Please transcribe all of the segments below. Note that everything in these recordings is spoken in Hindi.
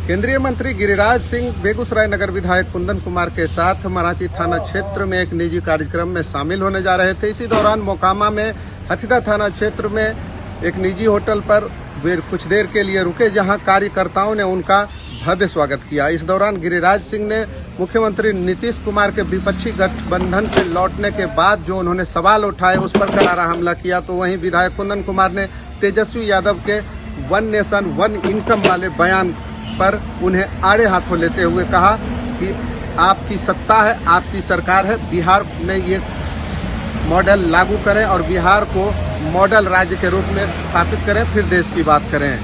केंद्रीय मंत्री गिरिराज सिंह बेगूसराय नगर विधायक कुंदन कुमार के साथ मराची थाना क्षेत्र में एक निजी कार्यक्रम में शामिल होने जा रहे थे। इसी दौरान मोकामा में हथिदा थाना क्षेत्र में एक निजी होटल पर वे कुछ देर के लिए रुके, जहां कार्यकर्ताओं ने उनका भव्य स्वागत किया। इस दौरान गिरिराज सिंह ने मुख्यमंत्री नीतीश कुमार के विपक्षी गठबंधन से लौटने के बाद जो उन्होंने सवाल उठाए उस पर करारा हमला किया। तो वहीं विधायक कुंदन कुमार ने तेजस्वी यादव के वन नेशन वन इनकम वाले बयान पर उन्हें आड़े हाथों लेते हुए कहा कि आपकी सत्ता है, आपकी सरकार है, बिहार में ये मॉडल लागू करें और बिहार को मॉडल राज्य के रूप में स्थापित करें, फिर देश की बात करें।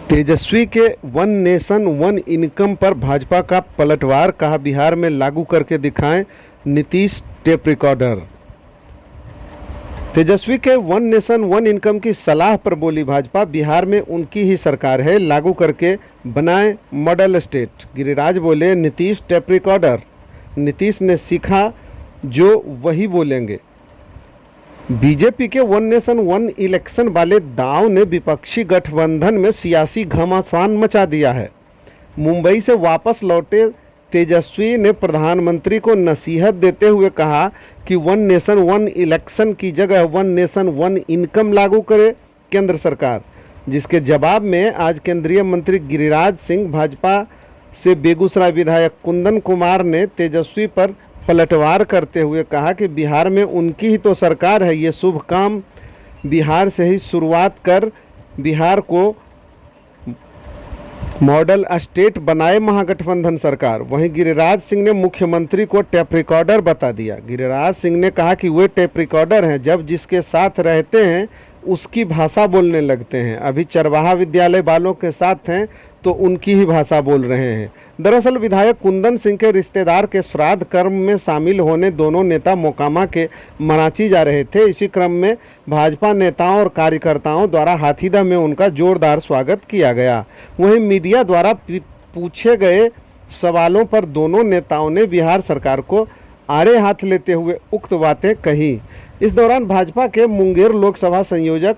तेजस्वी के वन नेशन वन इनकम पर भाजपा का पलटवार, कहा बिहार में लागू करके दिखाएं नीतीश टेप रिकॉर्डर। तेजस्वी के वन नेशन वन इनकम की सलाह पर बोली भाजपा, बिहार में उनकी ही सरकार है, लागू करके बनाएं मॉडल स्टेट। गिरिराज बोले नीतीश टेप रिकॉर्डर, नीतीश ने सीखा जो वही बोलेंगे। बीजेपी के वन नेशन वन इलेक्शन वाले दांव ने विपक्षी गठबंधन में सियासी घमासान मचा दिया है। मुंबई से वापस लौटे तेजस्वी ने प्रधानमंत्री को नसीहत देते हुए कहा कि वन नेशन वन इलेक्शन की जगह वन नेशन वन इनकम लागू करे केंद्र सरकार, जिसके जवाब में आज केंद्रीय मंत्री गिरिराज सिंह भाजपा से बेगूसराय विधायक कुंदन कुमार ने तेजस्वी पर पलटवार करते हुए कहा कि बिहार में उनकी ही तो सरकार है, ये शुभ काम बिहार से ही शुरुआत कर बिहार को मॉडल स्टेट बनाए महागठबंधन सरकार। वहीं गिरिराज सिंह ने मुख्यमंत्री को टेप रिकॉर्डर बता दिया। गिरिराज सिंह ने कहा कि वे टेप रिकॉर्डर हैं, जब जिसके साथ रहते हैं उसकी भाषा बोलने लगते हैं। अभी चरवाहा विद्यालय वालों के साथ हैं तो उनकी ही भाषा बोल रहे हैं। दरअसल विधायक कुंदन सिंह के रिश्तेदार के श्राद्ध कर्म में शामिल होने दोनों नेता मोकामा के मराची जा रहे थे। इसी क्रम में भाजपा नेताओं और कार्यकर्ताओं द्वारा हाथीदह में उनका जोरदार स्वागत किया गया। वहीं मीडिया द्वारा पूछे गए सवालों पर दोनों नेताओं ने बिहार सरकार को आड़े हाथ लेते हुए उक्त बातें कही। इस दौरान भाजपा के मुंगेर लोकसभा संयोजक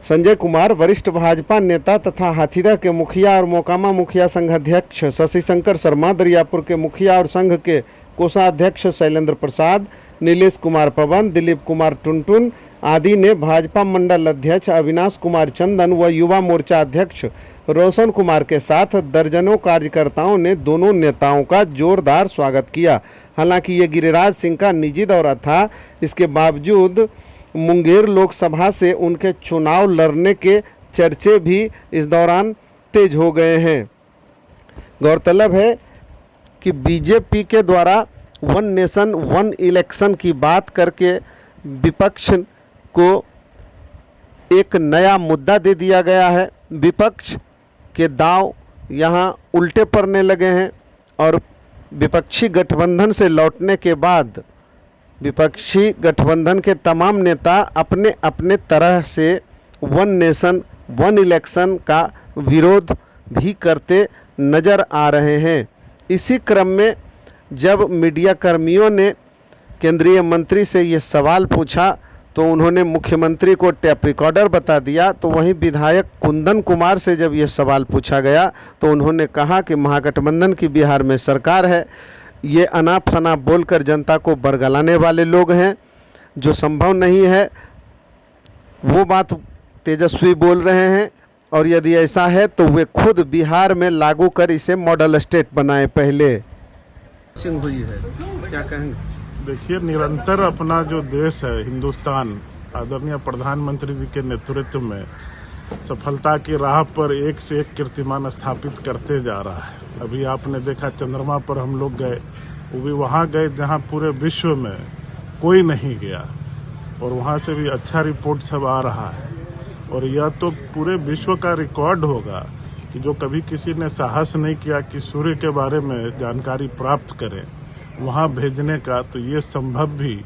संजय कुमार, वरिष्ठ भाजपा नेता तथा हाथीदह के मुखिया और मोकामा मुखिया संघ अध्यक्ष शशि शंकर शर्मा, दरियापुर के मुखिया और संघ के कोषाध्यक्ष शैलेंद्र प्रसाद, नीलेश कुमार पवन, दिलीप कुमार टुनटुन आदि ने भाजपा मंडल अध्यक्ष अविनाश कुमार चंदन व युवा मोर्चा अध्यक्ष रोशन कुमार के साथ दर्जनों कार्यकर्ताओं ने दोनों नेताओं का जोरदार स्वागत किया। हालांकि ये गिरिराज सिंह का निजी दौरा था, इसके बावजूद मुंगेर लोकसभा से उनके चुनाव लड़ने के चर्चे भी इस दौरान तेज हो गए हैं। गौरतलब है कि बीजेपी के द्वारा वन नेशन वन इलेक्शन की बात करके विपक्ष को एक नया मुद्दा दे दिया गया है। विपक्ष के दांव यहाँ उल्टे पड़ने लगे हैं और विपक्षी गठबंधन से लौटने के बाद विपक्षी गठबंधन के तमाम नेता अपने अपने तरह से वन नेशन वन इलेक्शन का विरोध भी करते नज़र आ रहे हैं। इसी क्रम में जब मीडिया कर्मियों ने केंद्रीय मंत्री से ये सवाल पूछा तो उन्होंने मुख्यमंत्री को टेप रिकॉर्डर बता दिया। तो वहीं विधायक कुंदन कुमार से जब ये सवाल पूछा गया तो उन्होंने कहा कि महागठबंधन की बिहार में सरकार है, ये अनाप शनाप बोलकर जनता को बरगलाने वाले लोग हैं, जो संभव नहीं है वो बात तेजस्वी बोल रहे हैं और यदि ऐसा है तो वे खुद बिहार में लागू कर इसे मॉडल स्टेट बनाए। पहले हुई है, क्या कहेंगे? देखिए, निरंतर अपना जो देश है हिंदुस्तान, आदरणीय प्रधानमंत्री जी के नेतृत्व में सफलता की राह पर एक से एक कीर्तिमान स्थापित करते जा रहा है। अभी आपने देखा चंद्रमा पर हम लोग गए, वो भी वहाँ गए जहाँ पूरे विश्व में कोई नहीं गया और वहाँ से भी अच्छा रिपोर्ट सब आ रहा है। और यह तो पूरे विश्व का रिकॉर्ड होगा कि जो कभी किसी ने साहस नहीं किया कि सूर्य के बारे में जानकारी प्राप्त करें वहाँ भेजने का, तो ये संभव भी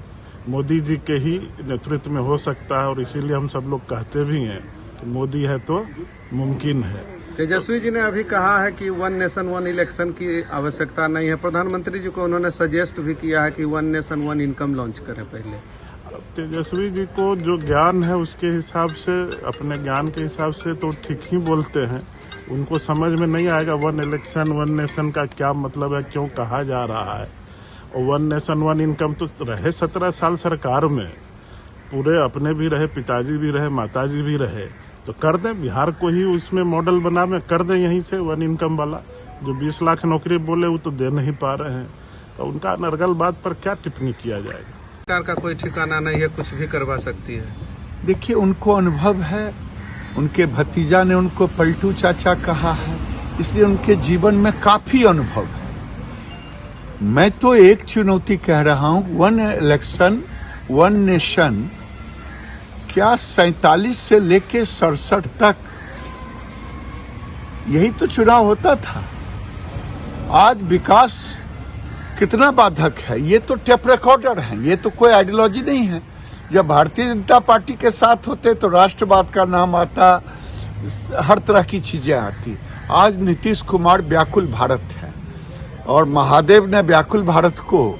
मोदी जी के ही नेतृत्व में हो सकता है। और इसीलिए हम सब लोग कहते भी हैं कि मोदी है तो मुमकिन है। तेजस्वी जी ने अभी कहा है कि वन नेशन वन इलेक्शन की आवश्यकता नहीं है। प्रधानमंत्री जी को उन्होंने सजेस्ट भी किया है कि one nation one income launch करें पहले। तेजस्वी जी को जो ज्ञान है उसके हिसाब से, अपने ज्ञान के हिसाब से तो ठीक ही बोलते हैं। उनको समझ में नहीं आएगा वन इलेक्शन वन नेशन का क्या मतलब है, क्यों कहा जा रहा है। और वन नेशन वन इनकम तो रहे 17 साल सरकार में, पूरे अपने भी रहे, पिताजी भी रहे, माताजी भी रहे, तो कर दें बिहार को ही उसमें मॉडल बना में कर दें यहीं से वन इनकम वाला। जो 20 लाख नौकरी बोले वो तो दे नहीं पा रहे हैं, तो उनका अनर्गल बात पर क्या टिप्पणी किया जाएगा। सरकार का कोई ठिकाना नहीं है, कुछ भी करवा सकती है। देखिए, उनको अनुभव है, उनके भतीजा ने उनको पलटू चाचा कहा है, इसलिए उनके जीवन में काफी अनुभव है। मैं तो एक चुनौती कह रहा हूं, वन इलेक्शन वन नेशन क्या 47 से लेके 67 तक यही तो चुनाव होता था। आज विकास कितना बाधक है, ये तो टेप रिकॉर्डर है, ये तो कोई आइडियोलॉजी नहीं है। जब भारतीय जनता पार्टी के साथ होते तो राष्ट्रवाद का नाम आता, हर तरह की चीजें आती। आज नीतीश कुमार व्याकुल भारत है और महादेव ने व्याकुल भारत को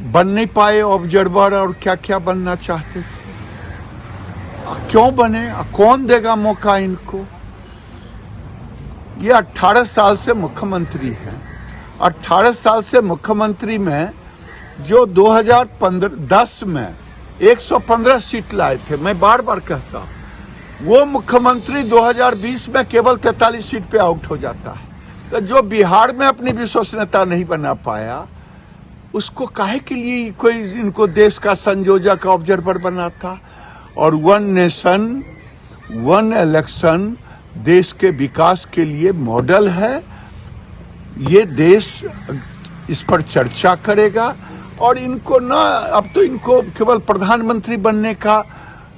बन नहीं पाए ऑब्जर्वर, और क्या क्या बनना चाहते थे। क्यों बने, कौन देगा मौका इनको। ये 18 साल से मुख्यमंत्री हैं। 18 साल से मुख्यमंत्री में जो 2010 में 115 सीट लाए थे, मैं बार बार कहता हूं, वो मुख्यमंत्री 2020 में केवल 43 सीट पे आउट हो जाता है। तो जो बिहार में अपनी विश्वसनीयता नहीं बना पाया, उसको काहे के लिए कोई इनको देश का संयोजक ऑब्जर्वर बनाता। और वन नेशन वन इलेक्शन देश के विकास के लिए मॉडल है। ये देश इस पर चर्चा करेगा और इनको ना, अब तो इनको केवल प्रधानमंत्री बनने का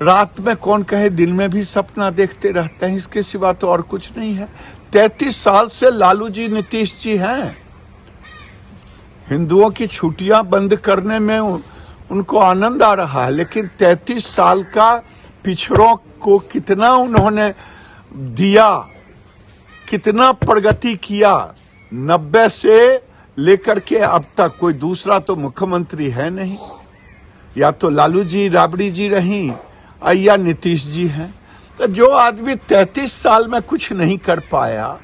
रात में कौन कहे दिन में भी सपना देखते रहते हैं, इसके सिवा तो और कुछ नहीं है। 33 साल से लालू जी नीतीश जी हैं। हिंदुओं की छुट्टियां बंद करने में उनको आनंद आ रहा है, लेकिन 33 साल का पिछड़ों को कितना उन्होंने दिया, कितना प्रगति किया। 90 से लेकर के अब तक कोई दूसरा तो मुख्यमंत्री है नहीं, या तो लालू जी राबड़ी जी रहीं या नीतीश जी हैं। तो जो आदमी 33 साल में कुछ नहीं कर पाया,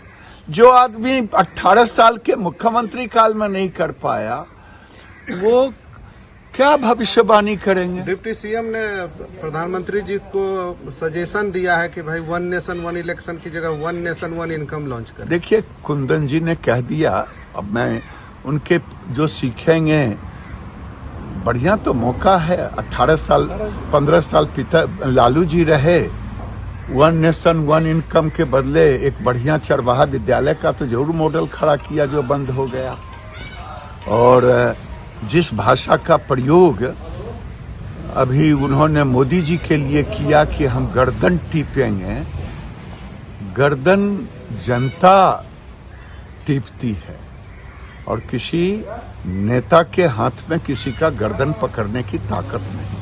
जो आदमी 18 साल के मुख्यमंत्री काल में नहीं कर पाया, वो क्या भविष्यवाणी करेंगे। डिप्टी सीएम ने प्रधानमंत्री जी को सजेशन दिया है कि भाई वन नेशन वन इलेक्शन की जगह one nation one income launch करें। देखिए, कुंदन जी ने कह दिया, अब मैं उनके जो सीखेंगे, बढ़िया तो मौका है। 18 साल 15 साल पिता लालू जी रहे, वन नेशन वन इनकम के बदले एक बढ़िया चरवाहा विद्यालय का तो जरूर मॉडल खड़ा किया जो बंद हो गया। और जिस भाषा का प्रयोग अभी उन्होंने मोदी जी के लिए किया कि हम गर्दन टीपेंगे, गर्दन जनता टीपती है और किसी नेता के हाथ में किसी का गर्दन पकड़ने की ताकत नहीं।